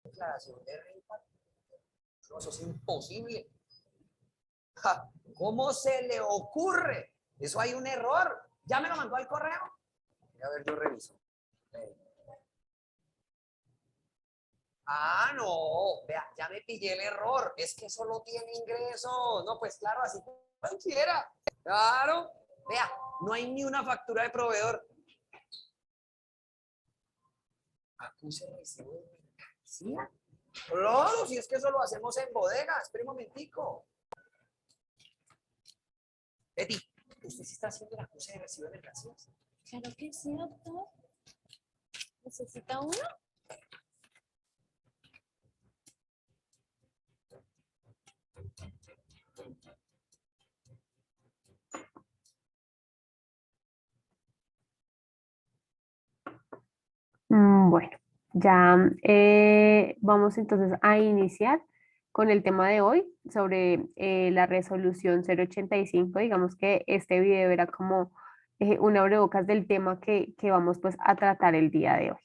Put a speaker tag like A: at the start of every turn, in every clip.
A: Declaración de renta. No, eso es imposible. Ja, ¿cómo se le ocurre? Eso hay un error. ¿Ya me lo mandó al correo? A ver, yo reviso. Ah, no, vea, ya me pillé el error. Es que solo tiene ingreso. No, pues claro, así cualquiera. Claro. Vea, no hay ni una factura de proveedor. Acuse recibo de mercancía. Claro, si es que eso lo hacemos en bodega. Espera un momentico. Betty, ¿usted sí está haciendo el acuse de recibo de mercancías?
B: Claro que sí, doctor. ¿Necesita uno?
C: Bueno, ya vamos entonces a iniciar con el tema de hoy sobre la resolución 085. Digamos que este video era como un abrebocas del tema que vamos pues a tratar el día de hoy.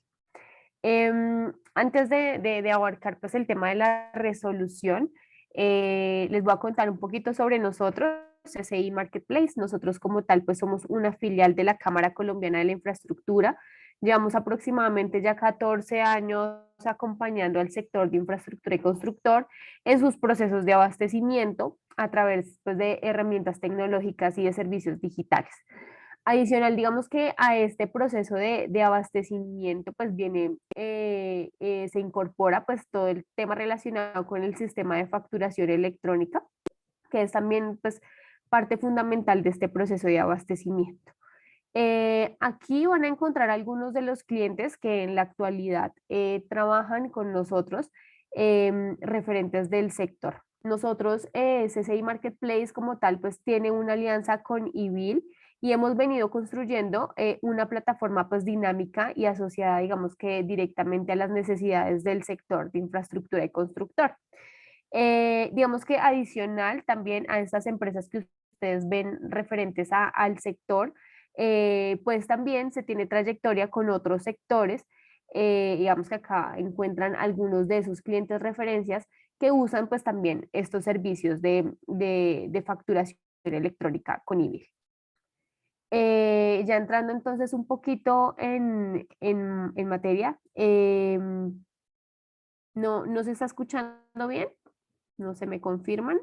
C: Antes de abarcar pues el tema de la resolución, les voy a contar un poquito sobre nosotros, CCI Marketplace. Nosotros como tal pues somos una filial de la Cámara Colombiana de la Infraestructura. Llevamos aproximadamente ya 14 años acompañando al sector de infraestructura y constructor en sus procesos de abastecimiento a través pues, de herramientas tecnológicas y de servicios digitales. Adicional, digamos que a este proceso de abastecimiento, pues viene, se incorpora pues todo el tema relacionado con el sistema de facturación electrónica, que es también pues parte fundamental de este proceso de abastecimiento. Aquí van a encontrar algunos de los clientes que en la actualidad trabajan con nosotros, referentes del sector. Nosotros, CCI Marketplace como tal, pues tiene una alianza con IBIL y hemos venido construyendo una plataforma pues dinámica y asociada, digamos que directamente a las necesidades del sector de infraestructura y constructor. Digamos que adicional también a estas empresas que ustedes ven referentes al sector, pues también se tiene trayectoria con otros sectores. Digamos que acá encuentran algunos de esos clientes referencias que usan pues también estos servicios de facturación electrónica con IBIL. Ya entrando entonces un poquito en materia, no se está escuchando bien, no se me confirman.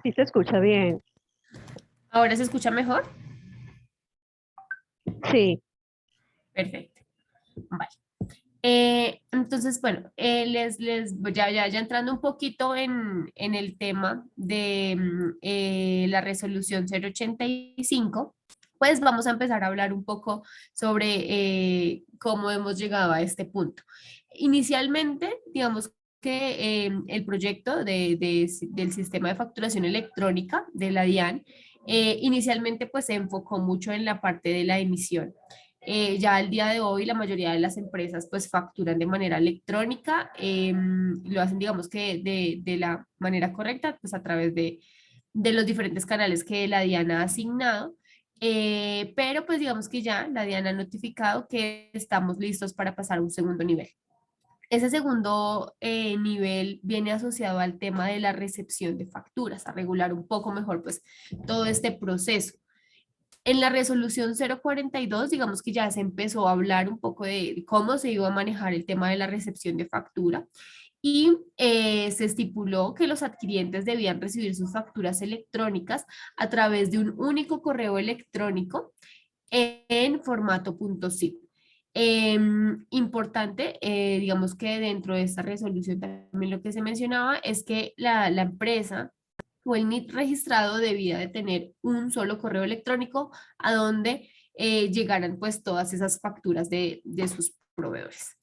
D: Sí se escucha bien.
C: ¿Ahora se escucha mejor?
D: Sí.
C: Perfecto. Vale. Entonces, bueno, ya entrando un poquito en el tema de la resolución 085, pues vamos a empezar a hablar un poco sobre cómo hemos llegado a este punto. Inicialmente, digamos que el proyecto del sistema de facturación electrónica de la DIAN, inicialmente pues se enfocó mucho en la parte de la emisión. Ya al día de hoy la mayoría de las empresas pues facturan de manera electrónica, lo hacen digamos que de la manera correcta, pues a través de los diferentes canales que la DIAN ha asignado, pero pues digamos que ya la DIAN ha notificado que estamos listos para pasar a un segundo nivel. Ese segundo nivel viene asociado al tema de la recepción de facturas, a regular un poco mejor pues todo este proceso. En la resolución 042, digamos que ya se empezó a hablar un poco de cómo se iba a manejar el tema de la recepción de factura y se estipuló que los adquirientes debían recibir sus facturas electrónicas a través de un único correo electrónico en formato .zip. Importante, digamos que dentro de esta resolución también lo que se mencionaba es que la empresa o el NIT registrado debía de tener un solo correo electrónico a donde llegaran pues todas esas facturas de sus proveedores.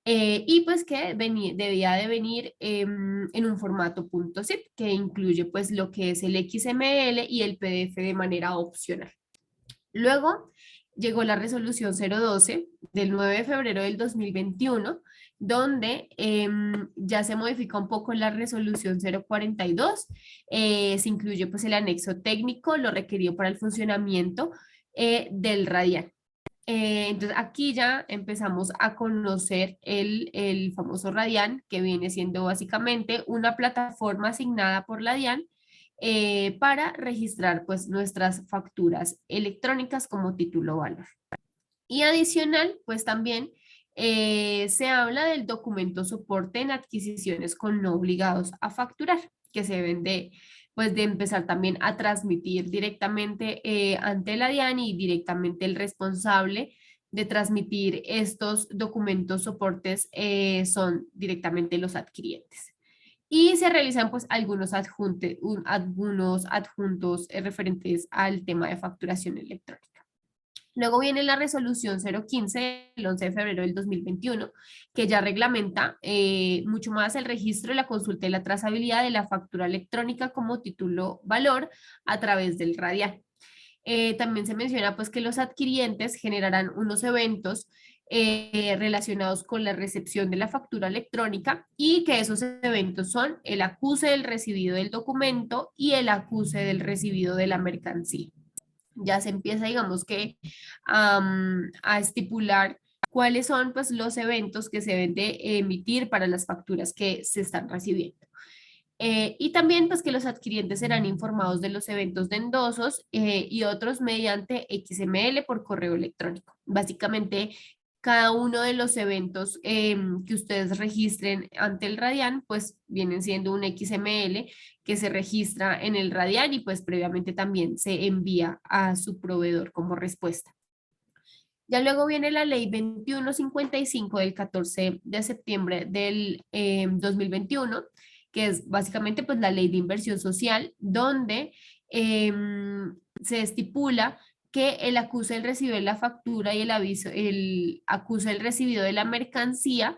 C: Y pues que debía de venir en un formato .zip que incluye pues lo que es el XML y el PDF de manera opcional. Luego llegó la resolución 012 del 9 de febrero del 2021, donde ya se modifica un poco la resolución 042, se incluye pues el anexo técnico, lo requerido para el funcionamiento del radial. Entonces aquí ya empezamos a conocer el famoso Radian, que viene siendo básicamente una plataforma asignada por la DIAN para registrar pues nuestras facturas electrónicas como título valor. Y adicional, pues también se habla del documento soporte en adquisiciones con no obligados a facturar, que se deben pues de empezar también a transmitir directamente ante la DIAN y directamente el responsable de transmitir estos documentos soportes son directamente los adquirientes. Y se realizan pues algunos adjuntos referentes al tema de facturación electrónica. Luego viene la resolución 015 del 11 de febrero del 2021, que ya reglamenta mucho más el registro, la consulta y la trazabilidad de la factura electrónica como título valor a través del radial. También se menciona pues que los adquirientes generarán unos eventos relacionados con la recepción de la factura electrónica y que esos eventos son el acuse del recibido del documento y el acuse del recibido de la mercancía. Ya se empieza, digamos que, a estipular cuáles son pues, los eventos que se deben de emitir para las facturas que se están recibiendo. Y también pues que los adquirientes serán informados de los eventos de endosos y otros mediante XML por correo electrónico. Básicamente, cada uno de los eventos que ustedes registren ante el Radian, pues vienen siendo un XML que se registra en el Radian y pues previamente también se envía a su proveedor como respuesta. Ya luego viene la ley 2155 del 14 de septiembre del 2021, que es básicamente pues la ley de inversión social, donde se estipula que el acuse del recibido de la factura y el acuse del recibido de la mercancía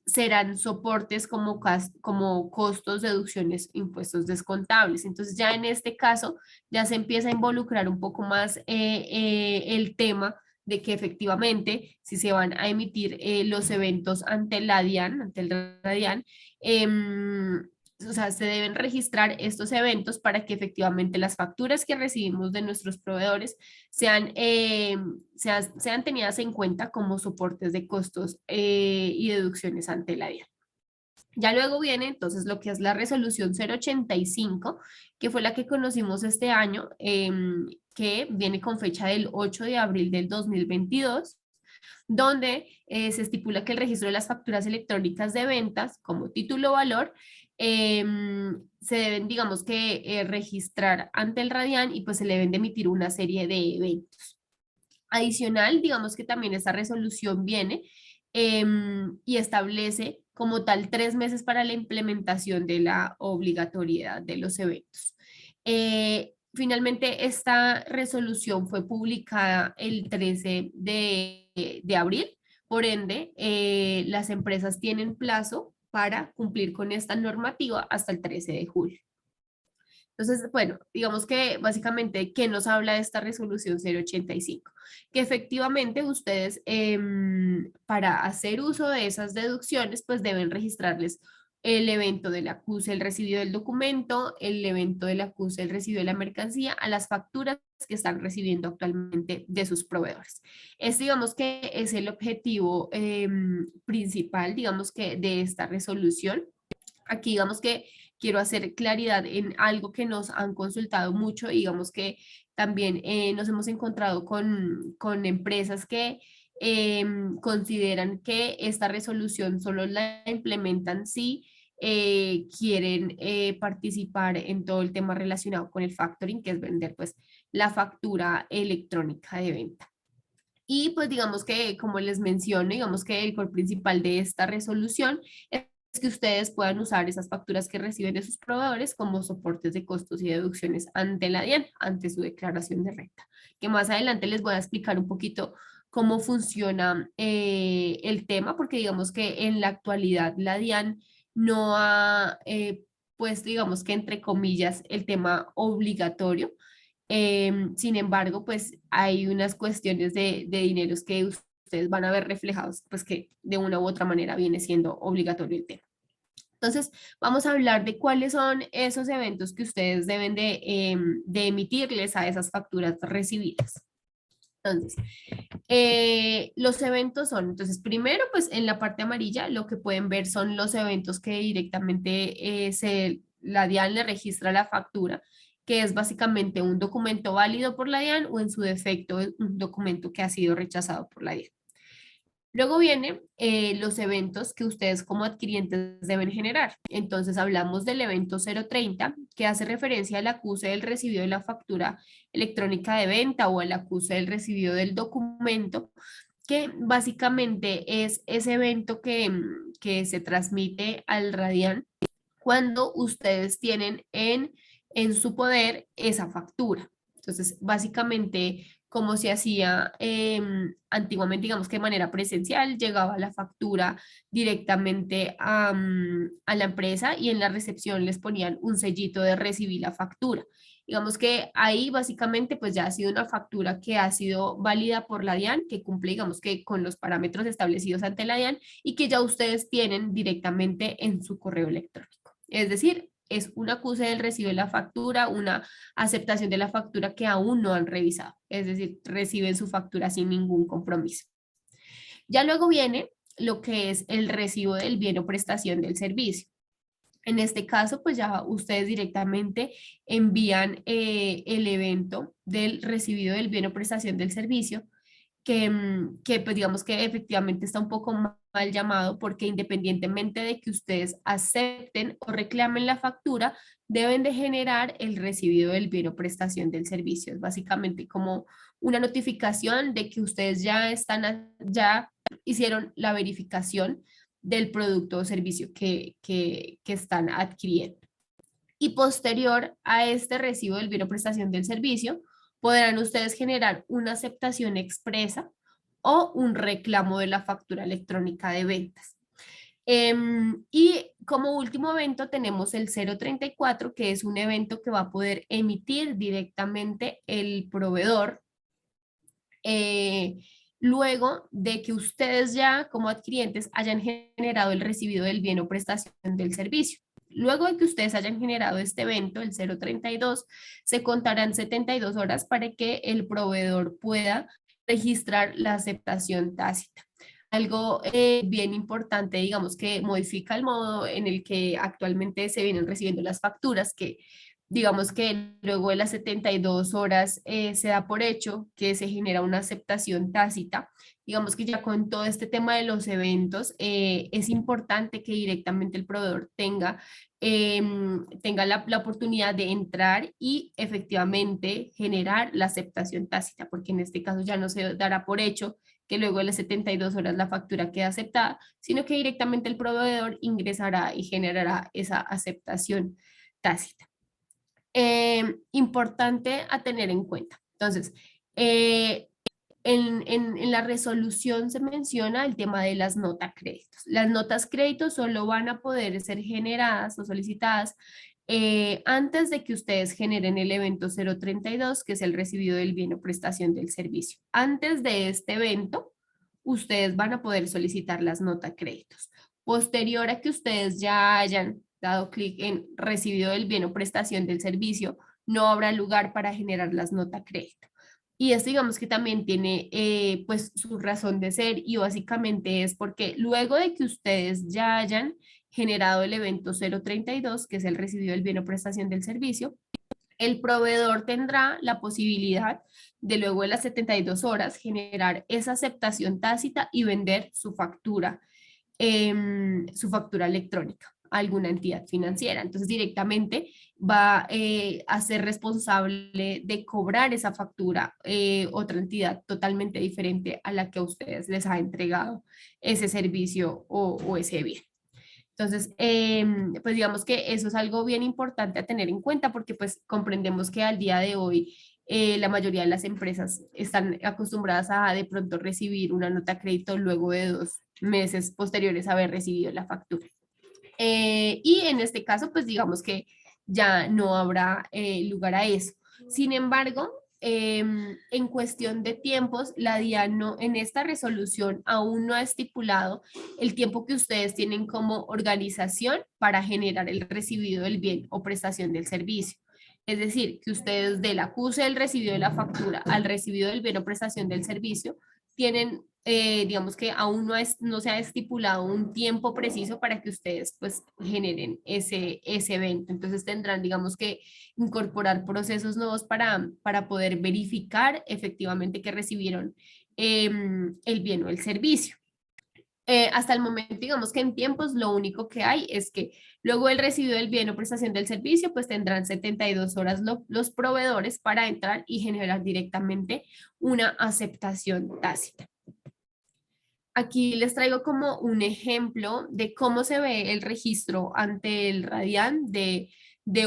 C: serán soportes como costos, deducciones, impuestos descontables. Entonces ya en este caso ya se empieza a involucrar un poco más el tema de que efectivamente si se van a emitir los eventos ante la DIAN, ante el RADIAN, o sea, se deben registrar estos eventos para que efectivamente las facturas que recibimos de nuestros proveedores sean tenidas en cuenta como soportes de costos y deducciones ante la DIAN. Ya luego viene entonces lo que es la resolución 085, que fue la que conocimos este año, que viene con fecha del 8 de abril del 2022, donde se estipula que el registro de las facturas electrónicas de ventas como título valor se deben, digamos que, registrar ante el Radian y pues se le deben de emitir una serie de eventos. Adicional, digamos que también esta resolución viene y establece como tal 3 meses para la implementación de la obligatoriedad de los eventos. Finalmente, esta resolución fue publicada el 13 de abril, por ende, las empresas tienen plazo para cumplir con esta normativa hasta el 13 de julio. Entonces, bueno, digamos que básicamente, ¿qué nos habla de esta resolución 085? Que efectivamente ustedes para hacer uso de esas deducciones, pues deben registrarles el evento del acuse, el recibido del documento, el evento del acuse, el recibido de la mercancía, a las facturas que están recibiendo actualmente de sus proveedores. Este, digamos que es el objetivo principal, digamos que de esta resolución. Aquí, digamos que quiero hacer claridad en algo que nos han consultado mucho, digamos que también nos hemos encontrado con empresas que consideran que esta resolución solo la implementan si quieren participar en todo el tema relacionado con el factoring, que es vender pues la factura electrónica de venta. Y pues digamos que, como les menciono, digamos que el core principal de esta resolución es que ustedes puedan usar esas facturas que reciben de sus proveedores como soportes de costos y deducciones ante la DIAN, ante su declaración de renta. Que más adelante les voy a explicar un poquito cómo funciona el tema, porque digamos que en la actualidad la DIAN no ha, pues digamos que entre comillas, el tema obligatorio. Sin embargo, pues hay unas cuestiones de dineros que ustedes van a ver reflejados, pues que de una u otra manera viene siendo obligatorio el tema. Entonces, vamos a hablar de cuáles son esos eventos que ustedes deben de emitirles a esas facturas recibidas. Entonces, los eventos son, entonces, primero, pues en la parte amarilla lo que pueden ver son los eventos que directamente la DIAN le registra la factura, que es básicamente un documento válido por la DIAN o en su defecto un documento que ha sido rechazado por la DIAN. Luego vienen los eventos que ustedes como adquirientes deben generar. Entonces hablamos del evento 030, que hace referencia al acuse del recibido de la factura electrónica de venta o al acuse del recibido del documento, que básicamente es ese evento que se transmite al Radian cuando ustedes tienen en su poder esa factura. Entonces, básicamente, como se hacía antiguamente, digamos que de manera presencial, llegaba la factura directamente a la empresa y en la recepción les ponían un sellito de recibir la factura. Digamos que ahí básicamente pues ya ha sido una factura que ha sido válida por la DIAN, que cumple digamos que con los parámetros establecidos ante la DIAN y que ya ustedes tienen directamente en su correo electrónico. Es decir, es un acuse del recibo de la factura, una aceptación de la factura que aún no han revisado. Es decir, reciben su factura sin ningún compromiso. Ya luego viene lo que es el recibo del bien o prestación del servicio. En este caso, pues ya ustedes directamente envían el evento del recibido del bien o prestación del servicio que pues digamos que efectivamente está un poco mal llamado porque independientemente de que ustedes acepten o reclamen la factura, deben de generar el recibido del bien o prestación del servicio. Es básicamente como una notificación de que ustedes ya hicieron la verificación del producto o servicio que están adquiriendo. Y posterior a este recibo del bien o prestación del servicio, podrán ustedes generar una aceptación expresa o un reclamo de la factura electrónica de ventas. Y como último evento tenemos el 034, que es un evento que va a poder emitir directamente el proveedor luego de que ustedes ya como adquirientes hayan generado el recibido del bien o prestación del servicio. Luego de que ustedes hayan generado este evento, el 032, se contarán 72 horas para que el proveedor pueda registrar la aceptación tácita. Algo bien importante, digamos, que modifica el modo en el que actualmente se vienen recibiendo las facturas, que digamos que luego de las 72 horas se da por hecho que se genera una aceptación tácita. Digamos que ya con todo este tema de los eventos, es importante que directamente el proveedor tenga la oportunidad de entrar y efectivamente generar la aceptación tácita, porque en este caso ya no se dará por hecho que luego de las 72 horas la factura queda aceptada, sino que directamente el proveedor ingresará y generará esa aceptación tácita. Importante a tener en cuenta. Entonces, en la resolución se menciona el tema de las notas créditos. Las notas créditos solo van a poder ser generadas o solicitadas antes de que ustedes generen el evento 032, que es el recibido del bien o prestación del servicio. Antes de este evento, ustedes van a poder solicitar las notas créditos. Posterior a que ustedes ya hayan dado clic en recibido del bien o prestación del servicio, no habrá lugar para generar las notas crédito. Y esto digamos que también tiene pues su razón de ser y básicamente es porque luego de que ustedes ya hayan generado el evento 032, que es el recibido del bien o prestación del servicio, el proveedor tendrá la posibilidad de luego de las 72 horas generar esa aceptación tácita y vender su factura electrónica a alguna entidad financiera. Entonces directamente va a ser responsable de cobrar esa factura otra entidad totalmente diferente a la que a ustedes les ha entregado ese servicio o ese bien. Entonces, pues digamos que eso es algo bien importante a tener en cuenta porque pues comprendemos que al día de hoy la mayoría de las empresas están acostumbradas a de pronto recibir una nota de crédito luego de 2 meses posteriores a haber recibido la factura. Y en este caso, pues digamos que ya no habrá lugar a eso. Sin embargo, en cuestión de tiempos, la DIAN en esta resolución aún no ha estipulado el tiempo que ustedes tienen como organización para generar el recibido del bien o prestación del servicio. Es decir, que ustedes del acuse del recibido de la factura al recibido del bien o prestación del servicio tienen, digamos que aún no se ha estipulado un tiempo preciso para que ustedes pues generen ese evento. Entonces tendrán, digamos que incorporar procesos nuevos para poder verificar efectivamente que recibieron el bien o el servicio. Hasta el momento, digamos que en tiempos, lo único que hay es que luego el recibido del bien o prestación del servicio, pues tendrán 72 horas los proveedores para entrar y generar directamente una aceptación tácita. Aquí les traigo como un ejemplo de cómo se ve el registro ante el Radian de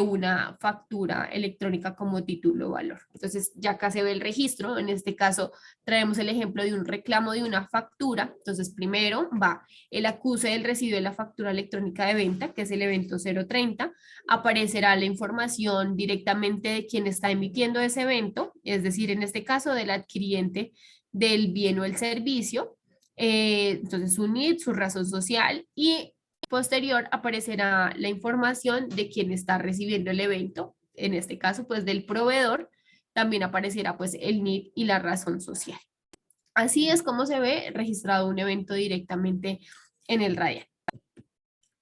C: una factura electrónica como título o valor. Entonces, ya acá se ve el registro. En este caso, traemos el ejemplo de un reclamo de una factura. Entonces, primero va el acuse del recibo de la factura electrónica de venta, que es el evento 030. Aparecerá la información directamente de quien está emitiendo ese evento, es decir, en este caso, del adquiriente del bien o el servicio. Entonces su NID, su razón social y posterior aparecerá la información de quien está recibiendo el evento, en este caso pues del proveedor, también aparecerá pues el NID y la razón social. Así es como se ve registrado un evento directamente en el Radian.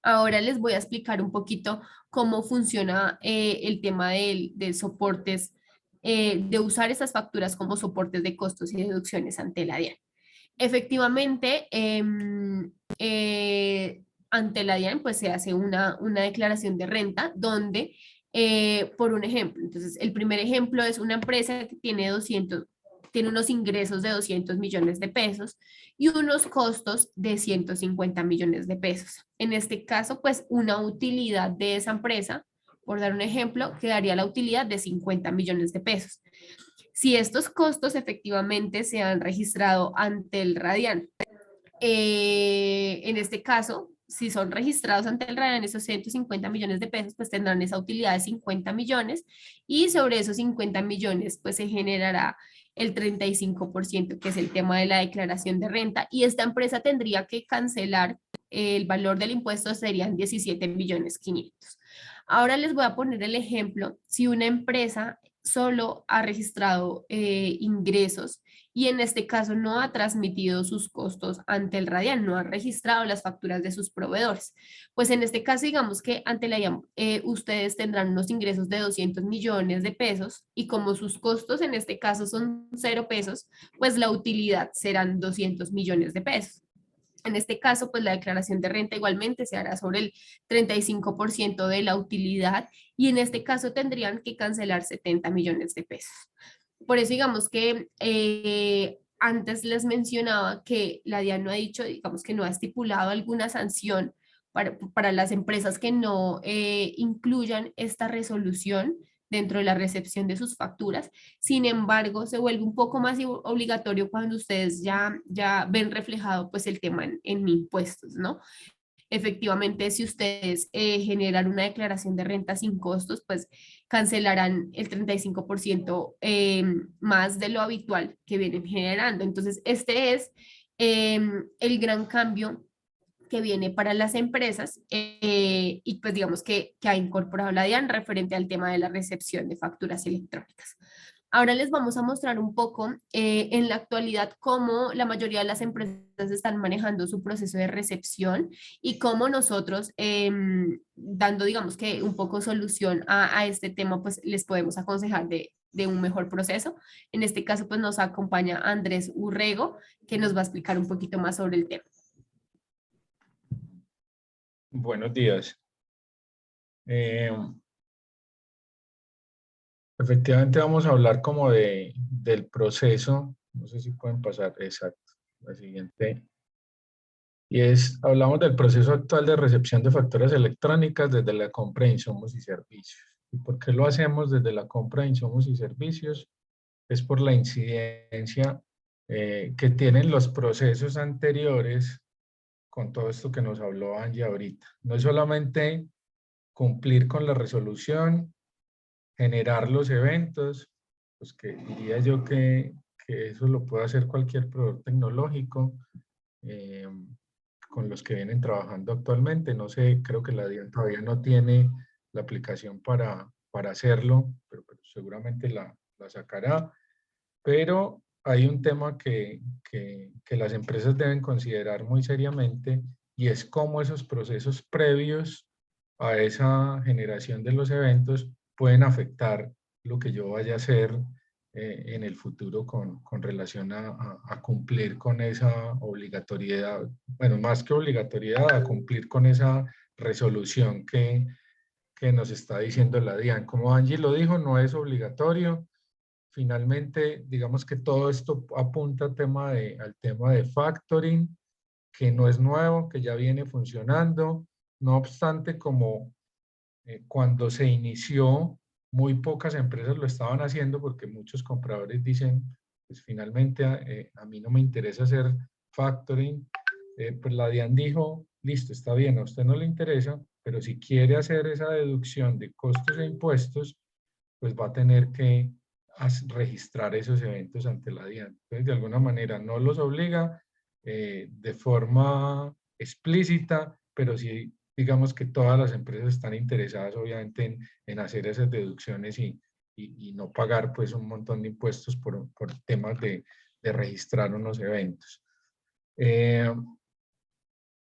C: Ahora les voy a explicar un poquito cómo funciona el tema de soportes, de usar estas facturas como soportes de costos y deducciones ante la DIAN. Efectivamente, ante la DIAN pues se hace una declaración de renta donde, por un ejemplo, entonces el primer ejemplo es una empresa que tiene unos ingresos de 200 millones de pesos y unos costos de 150 millones de pesos. En este caso, pues una utilidad de esa empresa, por dar un ejemplo, quedaría la utilidad de 50 millones de pesos. Si estos costos efectivamente se han registrado ante el Radian, en este caso, si son registrados ante el Radian esos 150 millones de pesos, pues tendrán esa utilidad de 50 millones y sobre esos 50 millones pues se generará el 35%, que es el tema de la declaración de renta, y esta empresa tendría que cancelar el valor del impuesto, serían 17 millones 500. Ahora les voy a poner el ejemplo, si una empresa solo ha registrado ingresos y en este caso no ha transmitido sus costos ante el Radian, no ha registrado las facturas de sus proveedores. Pues en este caso, digamos que ante la IAM, ustedes tendrán unos ingresos de 200 millones de pesos y como sus costos en este caso son 0 pesos, pues la utilidad serán 200 millones de pesos. En este caso, pues la declaración de renta igualmente se hará sobre el 35% de la utilidad y en este caso tendrían que cancelar 70 millones de pesos. Por eso digamos que antes les mencionaba que la DIAN no ha dicho, digamos que no ha estipulado alguna sanción para las empresas que no incluyan esta resolución dentro de la recepción de sus facturas. Sin embargo, se vuelve un poco más obligatorio cuando ustedes ya ven reflejado pues el tema en impuestos, ¿no? Efectivamente, si ustedes generan una declaración de renta sin costos, pues cancelarán el 35% más de lo habitual que vienen generando. Entonces, este es el gran cambio que viene para las empresas y pues digamos que ha incorporado la DIAN referente al tema de la recepción de facturas electrónicas. Ahora les vamos a mostrar un poco en la actualidad cómo la mayoría de las empresas están manejando su proceso de recepción y cómo nosotros, dando digamos que un poco solución a este tema, pues les podemos aconsejar de un mejor proceso. En este caso, pues nos acompaña Andrés Urrego, que nos va a explicar un poquito más sobre el tema.
D: Buenos días. Efectivamente vamos a hablar como del proceso, no sé si pueden pasar, exacto, la siguiente. Y hablamos del proceso actual de recepción de facturas electrónicas desde la compra de insumos y servicios. ¿Y por qué lo hacemos desde la compra de insumos y servicios? Es por la incidencia que tienen los procesos anteriores con todo esto que nos habló Angie ahorita. No es solamente cumplir con la resolución, generar los eventos, pues que diría yo que eso lo puede hacer cualquier proveedor tecnológico con los que vienen trabajando actualmente. No sé, creo que la DIAN todavía no tiene la aplicación para para hacerlo, pero seguramente la sacará. Pero hay un tema que las empresas deben considerar muy seriamente y es cómo esos procesos previos a esa generación de los eventos pueden afectar lo que yo vaya a hacer en el futuro con relación a cumplir con esa obligatoriedad, bueno, más que obligatoriedad, a cumplir con esa resolución que nos está diciendo la DIAN. Como Angie lo dijo, no es obligatorio. Finalmente, digamos que todo esto apunta al tema de factoring, que no es nuevo, que ya viene funcionando. No obstante, como cuando se inició, muy pocas empresas lo estaban haciendo porque muchos compradores dicen, pues finalmente a mí no me interesa hacer factoring. Pues la DIAN dijo, listo, está bien, a usted no le interesa, pero si quiere hacer esa deducción de costos e impuestos, pues va a tener que registrar esos eventos ante la DIAN. Entonces, de alguna manera no los obliga de forma explícita, pero sí, digamos que todas las empresas están interesadas obviamente en hacer esas deducciones y no pagar pues un montón de impuestos por temas de registrar unos eventos.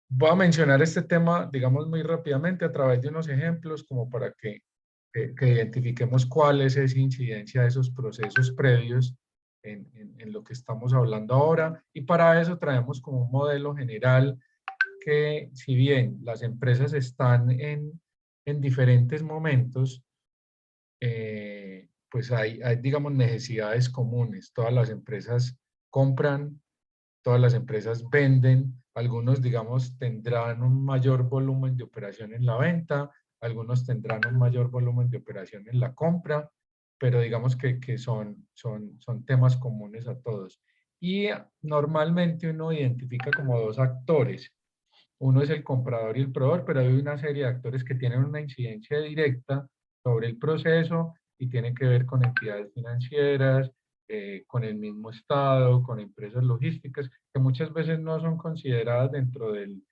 D: Voy a mencionar este tema, digamos, muy rápidamente a través de unos ejemplos como para que identifiquemos cuál es esa incidencia de esos procesos previos en lo que estamos hablando ahora. Y para eso traemos como un modelo general que, si bien las empresas están en diferentes momentos, pues hay, digamos, necesidades comunes. Todas las empresas compran, todas las empresas venden, algunos, digamos, tendrán un mayor volumen de operación en la venta, algunos tendrán un mayor volumen de operación en la compra, pero digamos que son temas comunes a todos. Y normalmente uno identifica como dos actores. Uno es el comprador y el proveedor, pero hay una serie de actores que tienen una incidencia directa sobre el proceso y tienen que ver con entidades financieras, con el mismo Estado, con empresas logísticas, que muchas veces no son consideradas dentro del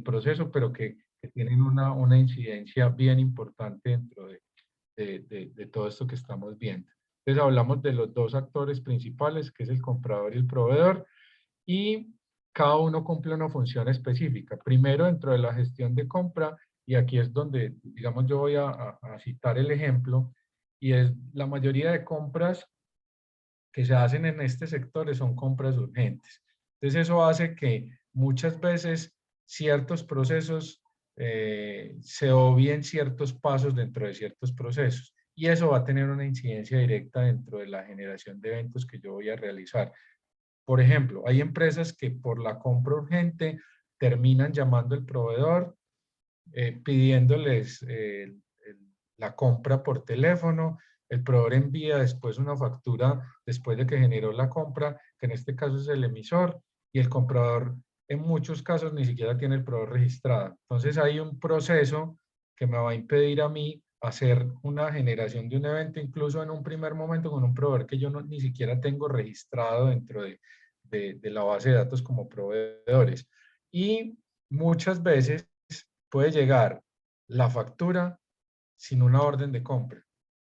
D: proceso, pero que tienen una incidencia bien importante dentro de todo esto que estamos viendo. Entonces hablamos de los dos actores principales, que es el comprador y el proveedor, y cada uno cumple una función específica. Primero, dentro de la gestión de compra, y aquí es donde, digamos, yo voy a citar el ejemplo, y es la mayoría de compras que se hacen en este sector son compras urgentes. Entonces eso hace que muchas veces ciertos procesos se obvien ciertos pasos dentro de ciertos procesos y eso va a tener una incidencia directa dentro de la generación de eventos que yo voy a realizar. Por ejemplo, hay empresas que por la compra urgente terminan llamando al proveedor, pidiéndoles la compra por teléfono. El proveedor envía después una factura después de que generó la compra, que en este caso es el emisor, y el comprador en muchos casos ni siquiera tiene el proveedor registrado. Entonces hay un proceso que me va a impedir a mí hacer una generación de un evento, incluso en un primer momento con un proveedor que yo ni siquiera tengo registrado dentro de la base de datos como proveedores. Y muchas veces puede llegar la factura sin una orden de compra.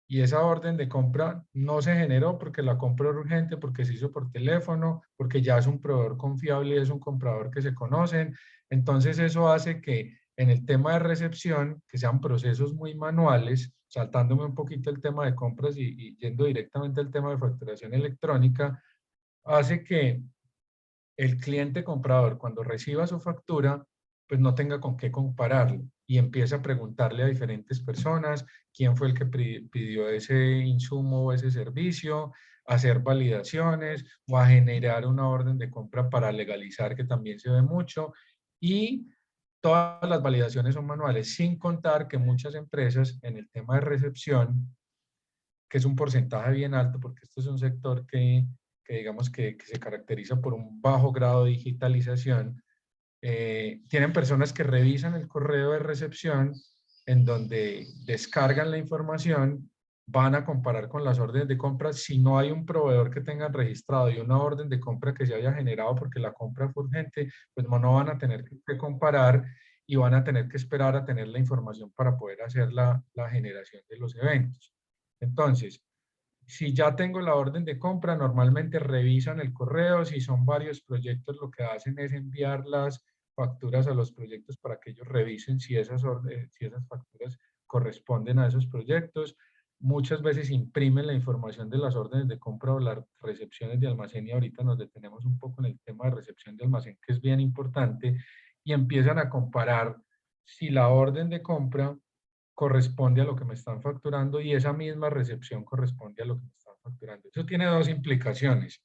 D: Y esa orden de compra no se generó porque la compra era urgente, porque se hizo por teléfono, porque ya es un proveedor confiable y es un comprador que se conocen. Entonces eso hace que en el tema de recepción, que sean procesos muy manuales, saltándome un poquito el tema de compras y yendo directamente al tema de facturación electrónica, hace que el cliente comprador cuando reciba su factura, pues no tenga con qué compararlo y empieza a preguntarle a diferentes personas quién fue el que pidió ese insumo o ese servicio, hacer validaciones o a generar una orden de compra para legalizar, que también se ve mucho, y todas las validaciones son manuales, sin contar que muchas empresas en el tema de recepción, que es un porcentaje bien alto, porque este es un sector que digamos que se caracteriza por un bajo grado de digitalización, tienen personas que revisan el correo de recepción en donde descargan la información, van a comparar con las órdenes de compra. Si no hay un proveedor que tengan registrado y una orden de compra que se haya generado porque la compra fue urgente, pues no van a tener que comparar y van a tener que esperar a tener la información para poder hacer la generación de los eventos. Entonces, si ya tengo la orden de compra, normalmente revisan el correo. Si son varios proyectos, lo que hacen es enviar las facturas a los proyectos para que ellos revisen si esas facturas corresponden a esos proyectos. Muchas veces imprimen la información de las órdenes de compra o las recepciones de almacén, y ahorita nos detenemos un poco en el tema de recepción de almacén, que es bien importante, y empiezan a comparar si la orden de compra corresponde a lo que me están facturando y esa misma recepción corresponde a lo que me están facturando. Eso tiene dos implicaciones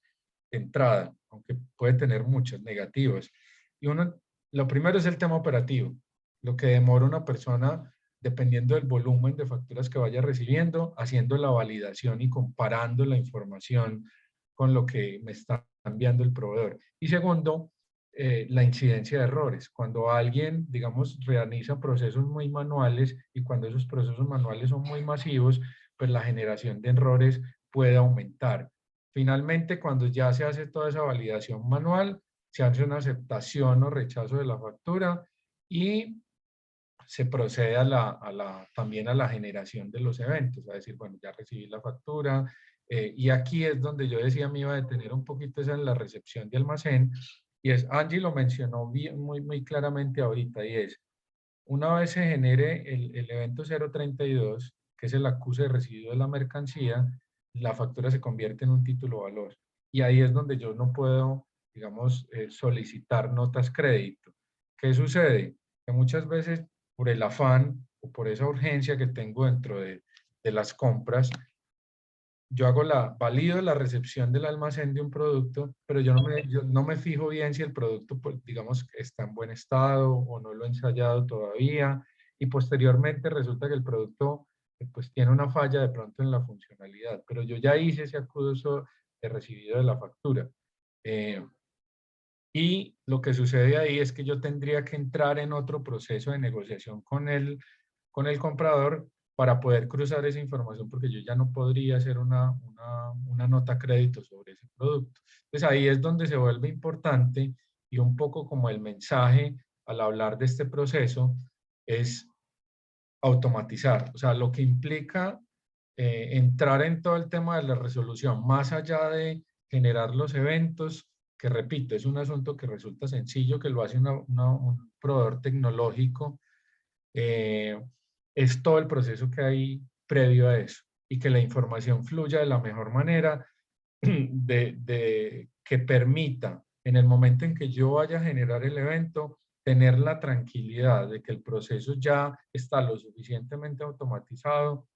D: de entrada, aunque puede tener muchas negativas. Y lo primero es el tema operativo, lo que demora una persona, dependiendo del volumen de facturas que vaya recibiendo, haciendo la validación y comparando la información con lo que me está enviando el proveedor. Y segundo, la incidencia de errores. Cuando alguien, digamos, realiza procesos muy manuales y cuando esos procesos manuales son muy masivos, pues la generación de errores puede aumentar. Finalmente, cuando ya se hace toda esa validación manual, se hace una aceptación o rechazo de la factura y se procede también a la generación de los eventos, a decir, bueno, ya recibí la factura, y aquí es donde yo decía me iba a detener un poquito, esa en la recepción de almacén, y es, Angie lo mencionó muy claramente ahorita, y es, una vez se genere el evento 032, que es el acuse de residuo de la mercancía, la factura se convierte en un título valor, y ahí es donde yo no puedo, digamos, solicitar notas crédito. ¿Qué sucede? Que muchas veces por el afán o por esa urgencia que tengo dentro de las compras, yo valido la recepción del almacén de un producto, pero yo no me fijo bien si el producto, pues, digamos, está en buen estado o no lo he ensayado todavía, y posteriormente resulta que el producto pues tiene una falla de pronto en la funcionalidad, pero yo ya hice ese acuso de recibido de la factura. Y lo que sucede ahí es que yo tendría que entrar en otro proceso de negociación con el comprador para poder cruzar esa información, porque yo ya no podría hacer una nota crédito sobre ese producto. Entonces ahí es donde se vuelve importante, y un poco como el mensaje al hablar de este proceso es automatizar. O sea, lo que implica entrar en todo el tema de la resolución, más allá de generar los eventos, que repito, es un asunto que resulta sencillo, que lo hace un proveedor tecnológico, es todo el proceso que hay previo a eso, y que la información fluya de la mejor manera, que permita, en el momento en que yo vaya a generar el evento, tener la tranquilidad de que el proceso ya está lo suficientemente automatizado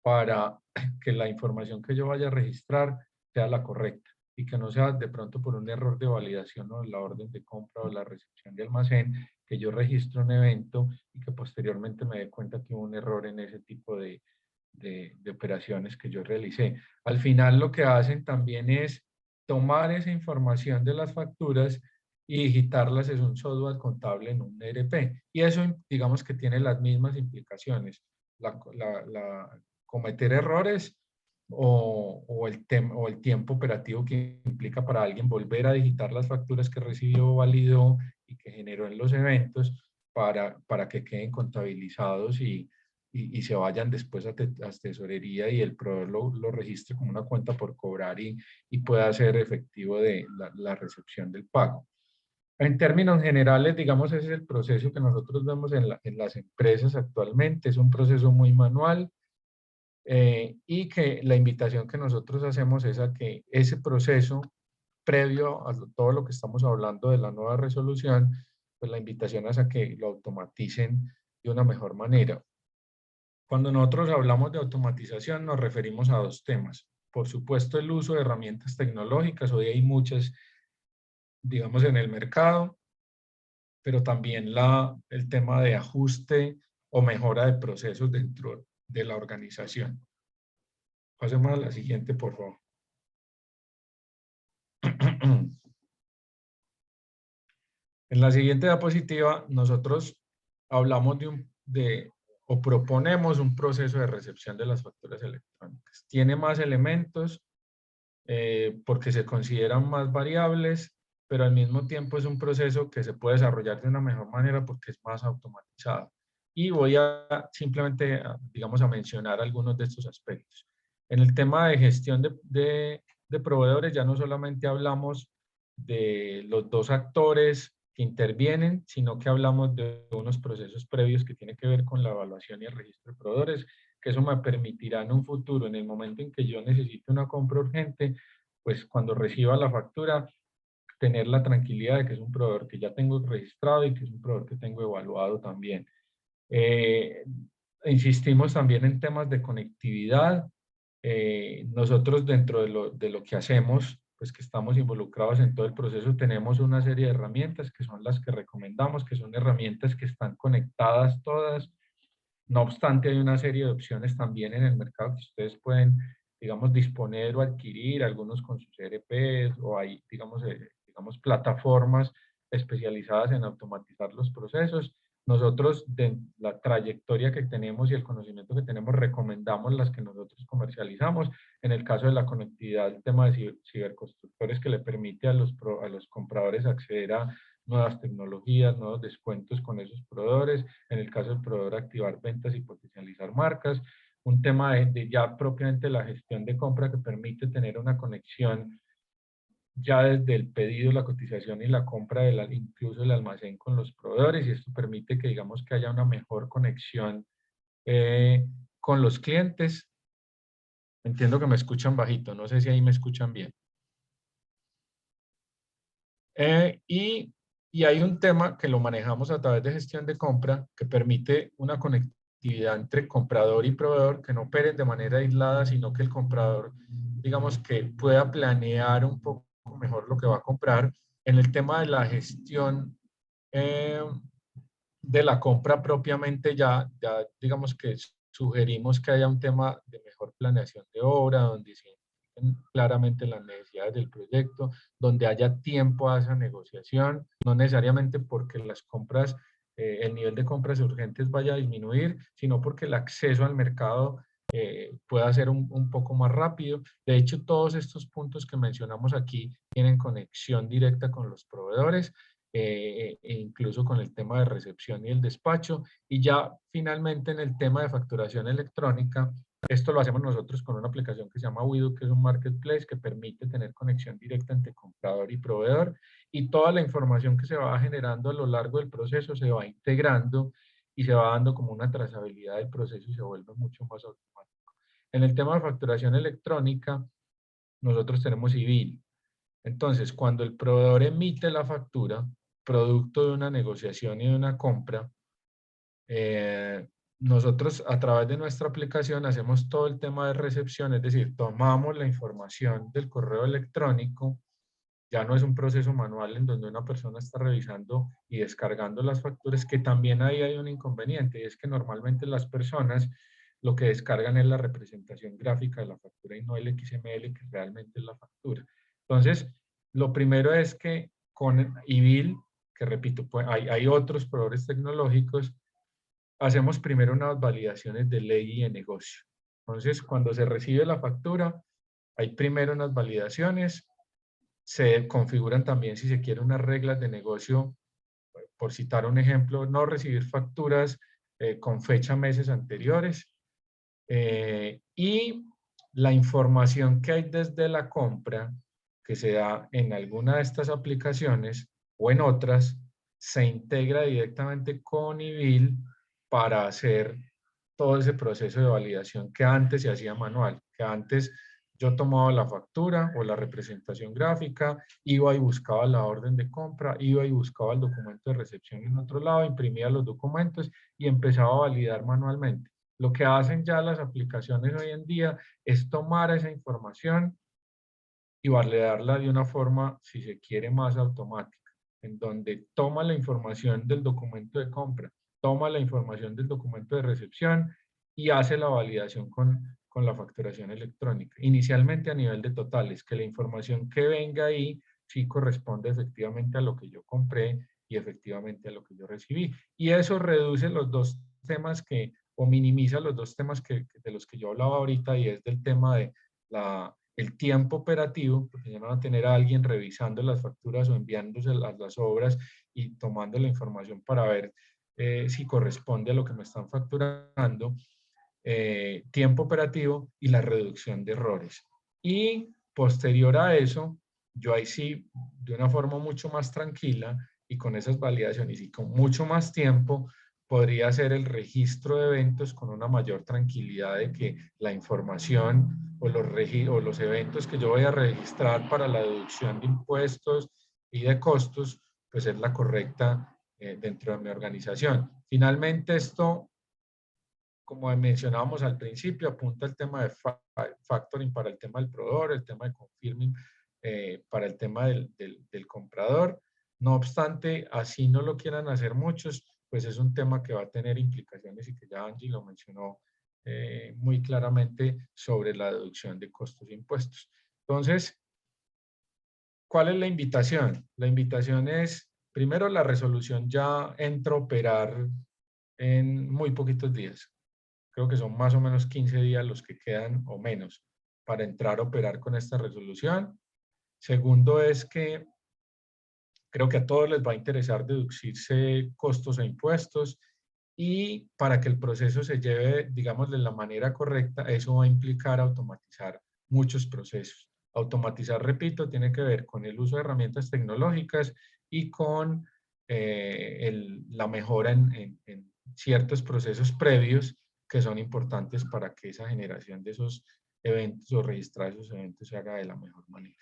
D: para que la información que yo vaya a registrar sea la correcta, y que no sea de pronto por un error de validación o de la orden de compra o la recepción de almacén, que yo registro un evento y que posteriormente me dé cuenta que hubo un error en ese tipo de operaciones que yo realicé. Al final lo que hacen también es tomar esa información de las facturas y digitarlas en un software contable, en un ERP. Y eso, digamos, que tiene las mismas implicaciones. Cometer errores o el tiempo operativo que implica para alguien volver a digitar las facturas que recibió, validó y que generó en los eventos, para que queden contabilizados y se vayan después a tesorería, y el proveedor lo registre como una cuenta por cobrar y pueda ser efectivo de la recepción del pago. En términos generales, digamos, ese es el proceso que nosotros vemos en las empresas actualmente. Es un proceso muy manual, y que la invitación que nosotros hacemos es a que ese proceso, previo a todo lo que estamos hablando de la nueva resolución, pues la invitación es a que lo automaticen de una mejor manera. Cuando nosotros hablamos de automatización nos referimos a dos temas. Por supuesto, el uso de herramientas tecnológicas, hoy hay muchas, digamos, en el mercado, pero también el tema de ajuste o mejora de procesos dentro de la organización. Pasemos a la siguiente, por favor. En la siguiente diapositiva, nosotros hablamos o proponemos un proceso de recepción de las facturas electrónicas. Tiene más elementos porque se consideran más variables, pero al mismo tiempo es un proceso que se puede desarrollar de una mejor manera porque es más automatizado. Y voy a simplemente, digamos, a mencionar algunos de estos aspectos. En el tema de gestión de proveedores, ya no solamente hablamos de los dos actores que intervienen, sino que hablamos de unos procesos previos que tienen que ver con la evaluación y el registro de proveedores, que eso me permitirá en un futuro, en el momento en que yo necesite una compra urgente, pues cuando reciba la factura, tener la tranquilidad de que es un proveedor que ya tengo registrado y que es un proveedor que tengo evaluado también. Insistimos también en temas de conectividad. Nosotros dentro de lo que hacemos, pues que estamos involucrados en todo el proceso, tenemos una serie de herramientas que son las que recomendamos, que son herramientas que están conectadas todas. No obstante, hay una serie de opciones también en el mercado que ustedes pueden, digamos, disponer o adquirir, algunos con sus ERPs, o hay, digamos, plataformas especializadas en automatizar los procesos. Nosotros, de la trayectoria que tenemos y el conocimiento que tenemos, recomendamos las que nosotros comercializamos. En el caso de la conectividad, el tema de ciberconstructores, que le permite a los compradores acceder a nuevas tecnologías, nuevos descuentos con esos proveedores. En el caso del proveedor, activar ventas y potencializar marcas. Un tema de ya propiamente la gestión de compra, que permite tener una conexión ya desde el pedido, la cotización y la compra, incluso el almacén con los proveedores, y esto permite que digamos que haya una mejor conexión con los clientes. Entiendo que me escuchan bajito, no sé si ahí me escuchan bien. Y hay un tema que lo manejamos a través de gestión de compra que permite una conectividad entre comprador y proveedor que no operen de manera aislada, sino que el comprador, digamos, que pueda planear un poco mejor lo que va a comprar. En el tema de la gestión de la compra propiamente, ya digamos que sugerimos que haya un tema de mejor planeación de obra, donde se identifiquen claramente las necesidades del proyecto, donde haya tiempo a esa negociación, no necesariamente porque las compras, el nivel de compras urgentes vaya a disminuir, sino porque el acceso al mercado pueda ser un poco más rápido. De hecho, todos estos puntos que mencionamos aquí tienen conexión directa con los proveedores, e incluso con el tema de recepción y el despacho. Y ya finalmente en el tema de facturación electrónica, esto lo hacemos nosotros con una aplicación que se llama Wido, que es un marketplace que permite tener conexión directa entre comprador y proveedor, y toda la información que se va generando a lo largo del proceso se va integrando y se va dando como una trazabilidad del proceso y se vuelve mucho más automático. En el tema de facturación electrónica, nosotros tenemos IBIL. Entonces, cuando el proveedor emite la factura, producto de una negociación y de una compra, nosotros a través de nuestra aplicación hacemos todo el tema de recepción, es decir, tomamos la información del correo electrónico, ya no es un proceso manual en donde una persona está revisando y descargando las facturas, que también ahí hay un inconveniente, y es que normalmente las personas lo que descargan es la representación gráfica de la factura y no el XML que realmente es la factura. Entonces, lo primero es que con IBIL, que repito, pues hay otros proveedores tecnológicos, hacemos primero unas validaciones de ley y de negocio. Entonces, cuando se recibe la factura, hay primero unas validaciones, se configuran también, si se quiere, unas reglas de negocio, por citar un ejemplo, no recibir facturas con fecha meses anteriores, y la información que hay desde la compra, que se da en alguna de estas aplicaciones o en otras, se integra directamente con IBIL para hacer todo ese proceso de validación que antes se hacía manual, que antes yo tomaba la factura o la representación gráfica, iba y buscaba la orden de compra, iba y buscaba el documento de recepción en otro lado, imprimía los documentos y empezaba a validar manualmente. Lo que hacen ya las aplicaciones hoy en día es tomar esa información y validarla de una forma, si se quiere, más automática, en donde toma la información del documento de compra, toma la información del documento de recepción y hace la validación con la facturación electrónica. Inicialmente a nivel de totales, que la información que venga ahí sí corresponde efectivamente a lo que yo compré y efectivamente a lo que yo recibí. Y eso reduce los dos temas o minimiza los dos temas de los que yo hablaba ahorita, y es del tema de el tiempo operativo, porque ya no va a tener a alguien revisando las facturas o enviándose las obras y tomando la información para ver si corresponde a lo que me están facturando, tiempo operativo y la reducción de errores. Y posterior a eso, yo ahí sí, de una forma mucho más tranquila y con esas validaciones y con mucho más tiempo, podría hacer el registro de eventos con una mayor tranquilidad de que la información o los eventos que yo voy a registrar para la deducción de impuestos y de costos, pues es la correcta dentro de mi organización. Finalmente, esto, como mencionábamos al principio, apunta el tema de factoring para el tema del proveedor, el tema de confirming para el tema del comprador. No obstante, así no lo quieran hacer muchos, pues es un tema que va a tener implicaciones y que ya Angie lo mencionó muy claramente sobre la deducción de costos e impuestos. Entonces, ¿cuál es la invitación? La invitación es, primero, la resolución ya entra a operar en muy poquitos días. Creo que son más o menos 15 días los que quedan o menos para entrar a operar con esta resolución. Segundo es que creo que a todos les va a interesar deducirse costos e impuestos y para que el proceso se lleve, digamos, de la manera correcta, eso va a implicar automatizar muchos procesos. Automatizar, repito, tiene que ver con el uso de herramientas tecnológicas y con la mejora en ciertos procesos previos que son importantes para que esa generación de esos eventos o registrar esos eventos se haga de la mejor manera.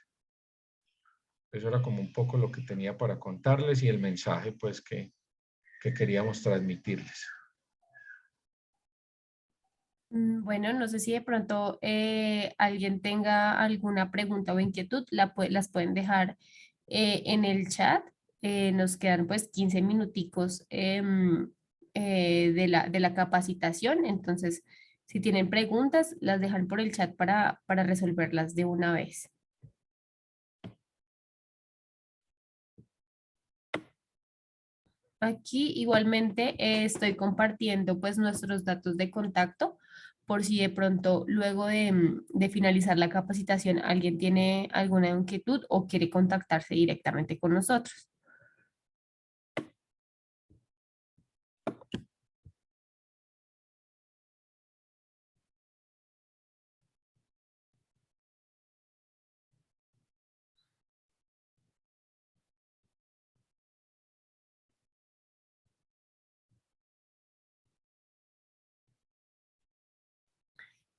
D: Eso era como un poco lo que tenía para contarles y el mensaje pues que queríamos transmitirles.
C: Bueno, no sé si de pronto alguien tenga alguna pregunta o inquietud, las pueden dejar en el chat. Nos quedan pues 15 minuticos de la capacitación, entonces si tienen preguntas, las dejan por el chat para resolverlas de una vez. Aquí igualmente estoy compartiendo pues nuestros datos de contacto por si de pronto luego de finalizar la capacitación alguien tiene alguna inquietud o quiere contactarse directamente con nosotros.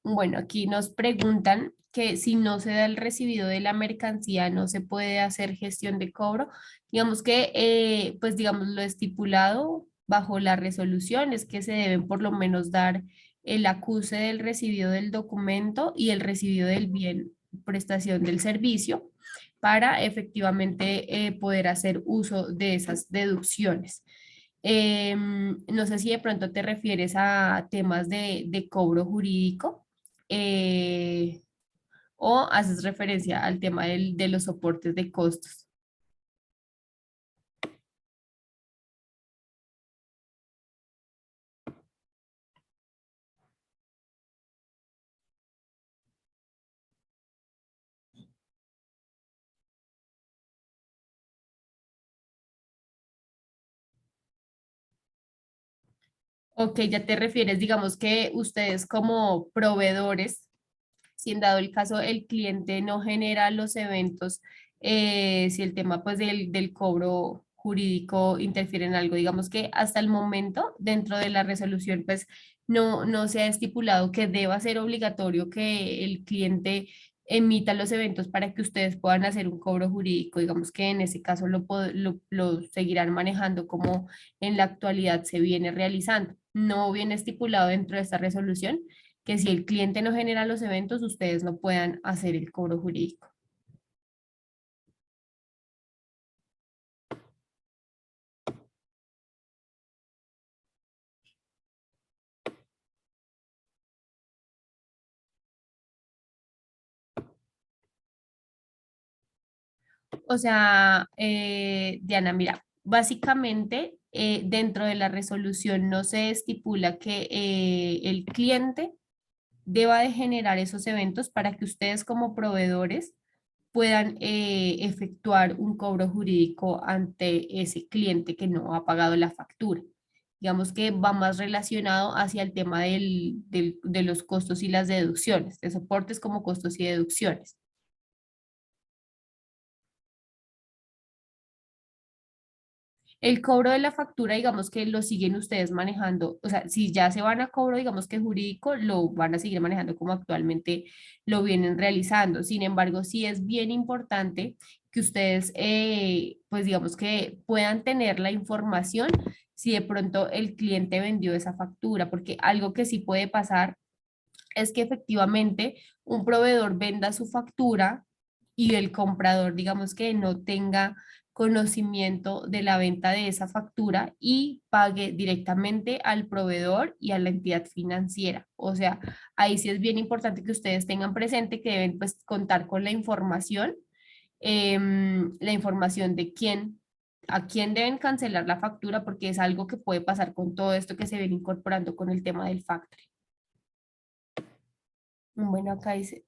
C: Bueno, aquí nos preguntan que si no se da el recibido de la mercancía, no se puede hacer gestión de cobro. Digamos que, pues digamos, lo estipulado bajo la resolución es que se deben por lo menos dar el acuse del recibido del documento y el recibido del bien, prestación del servicio, para efectivamente poder hacer uso de esas deducciones. No sé si de pronto te refieres a temas de cobro jurídico eh, o haces referencia al tema de los soportes de costos. Ok, ya te refieres, digamos que ustedes como proveedores, si en dado el caso el cliente no genera los eventos, si el tema pues del cobro jurídico interfiere en algo, digamos que hasta el momento dentro de la resolución pues no se ha estipulado que deba ser obligatorio que el cliente emita los eventos para que ustedes puedan hacer un cobro jurídico, digamos que en ese caso lo seguirán manejando como en la actualidad se viene realizando. No viene estipulado dentro de esta resolución que si el cliente no genera los eventos, ustedes no puedan hacer el cobro jurídico. O sea, Diana, mira, básicamente dentro de la resolución no se estipula que el cliente deba de generar esos eventos para que ustedes como proveedores puedan efectuar un cobro jurídico ante ese cliente que no ha pagado la factura. Digamos que va más relacionado hacia el tema de los costos y las deducciones, de soportes como costos y deducciones. El cobro de la factura, digamos que lo siguen ustedes manejando, o sea, si ya se van a cobro, digamos que jurídico, lo van a seguir manejando como actualmente lo vienen realizando. Sin embargo, sí es bien importante que ustedes, pues digamos que puedan tener la información si de pronto el cliente vendió esa factura, porque algo que sí puede pasar es que efectivamente un proveedor venda su factura y el comprador, digamos que no tenga conocimiento de la venta de esa factura y pague directamente al proveedor y a la entidad financiera. O sea, ahí sí es bien importante que ustedes tengan presente que deben pues contar con la información de quién, a quién deben cancelar la factura, porque es algo que puede pasar con todo esto que se viene incorporando con el tema del factoring. Bueno, acá dice,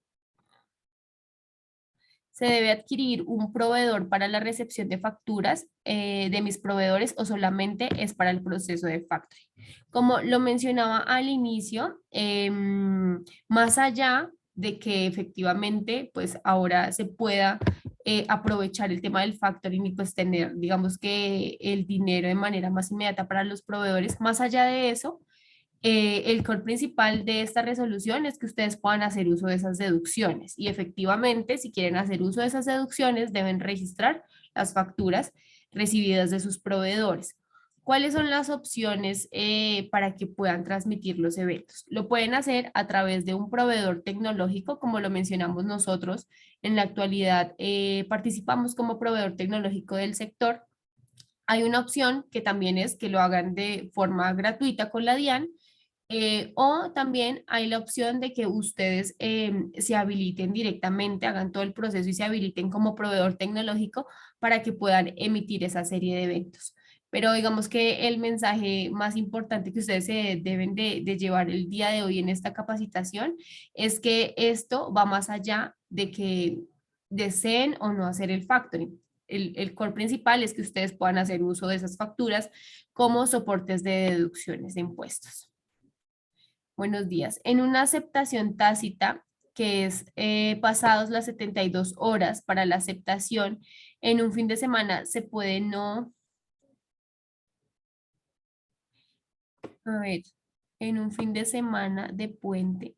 C: se debe adquirir un proveedor para la recepción de facturas de mis proveedores o solamente es para el proceso de factoring. Como lo mencionaba al inicio, más allá de que efectivamente pues ahora se pueda aprovechar el tema del factoring y pues tener digamos que el dinero de manera más inmediata para los proveedores, más allá de eso, el core principal de esta resolución es que ustedes puedan hacer uso de esas deducciones y efectivamente, si quieren hacer uso de esas deducciones, deben registrar las facturas recibidas de sus proveedores. ¿Cuáles son las opciones para que puedan transmitir los eventos? Lo pueden hacer a través de un proveedor tecnológico, como lo mencionamos nosotros. En la actualidad participamos como proveedor tecnológico del sector. Hay una opción que también es que lo hagan de forma gratuita con la DIAN, o también hay la opción de que ustedes se habiliten directamente, hagan todo el proceso y se habiliten como proveedor tecnológico para que puedan emitir esa serie de eventos. Pero digamos que el mensaje más importante que ustedes se deben de llevar el día de hoy en esta capacitación es que esto va más allá de que deseen o no hacer el factoring. El core principal es que ustedes puedan hacer uso de esas facturas como soportes de deducciones de impuestos. Buenos días. En una aceptación tácita, que es pasados las 72 horas para la aceptación, en un fin de semana se puede no, a ver, en un fin de semana de puente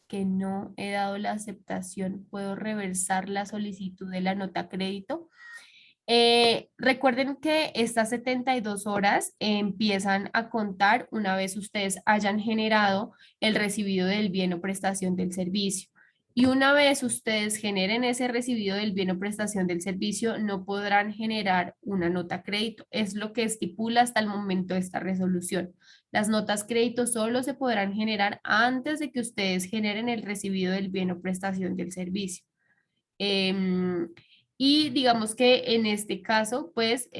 C: que no he dado la aceptación, ¿puedo reversar la solicitud de la nota crédito? Recuerden que estas 72 horas empiezan a contar una vez ustedes hayan generado el recibido del bien o prestación del servicio. Y una vez ustedes generen ese recibido del bien o prestación del servicio, no podrán generar una nota crédito. Es lo que estipula hasta el momento esta resolución. Las notas crédito solo se podrán generar antes de que ustedes generen el recibido del bien o prestación del servicio. Y digamos que en este caso, pues,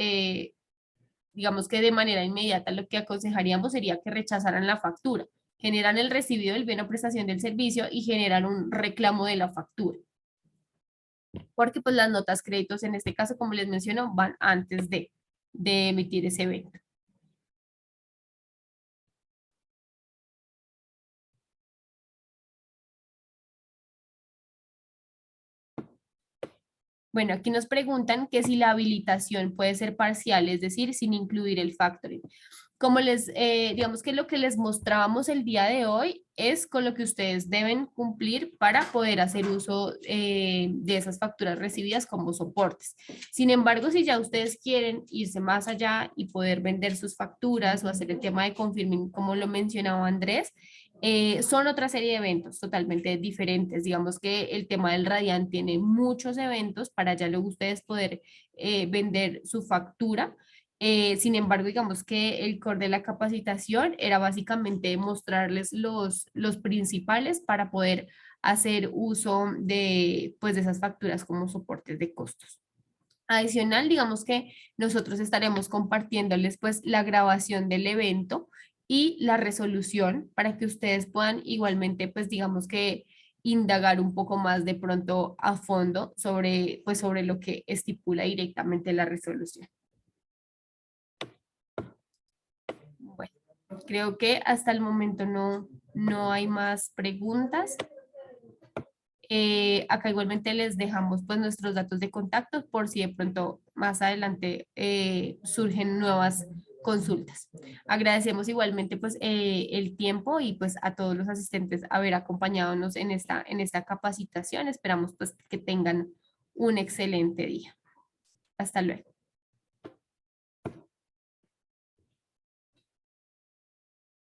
C: digamos que de manera inmediata lo que aconsejaríamos sería que rechazaran la factura, generan el recibido del bien o prestación del servicio y generan un reclamo de la factura. Porque pues las notas créditos en este caso, como les menciono, van antes de emitir ese evento. Bueno, aquí nos preguntan que si la habilitación puede ser parcial, es decir, sin incluir el factoring. Como digamos que lo que les mostrábamos el día de hoy es con lo que ustedes deben cumplir para poder hacer uso de esas facturas recibidas como soportes. Sin embargo, si ya ustedes quieren irse más allá y poder vender sus facturas o hacer el tema de confirming, como lo mencionaba Andrés, son otra serie de eventos totalmente diferentes. Digamos que el tema del Radian tiene muchos eventos para ya luego ustedes poder vender su factura. Sin embargo, digamos que el core de la capacitación era básicamente mostrarles los principales para poder hacer uso de, pues, de esas facturas como soportes de costos. Adicional, digamos que nosotros estaremos compartiéndoles pues la grabación del evento y la resolución para que ustedes puedan igualmente, pues digamos que indagar un poco más de pronto a fondo sobre, pues, sobre lo que estipula directamente la resolución. Bueno, creo que hasta el momento no hay más preguntas. Acá igualmente les dejamos pues nuestros datos de contacto por si de pronto más adelante surgen nuevas consultas. Agradecemos igualmente pues el tiempo y pues a todos los asistentes haber acompañado en esta capacitación. Esperamos pues que tengan un excelente día. Hasta luego.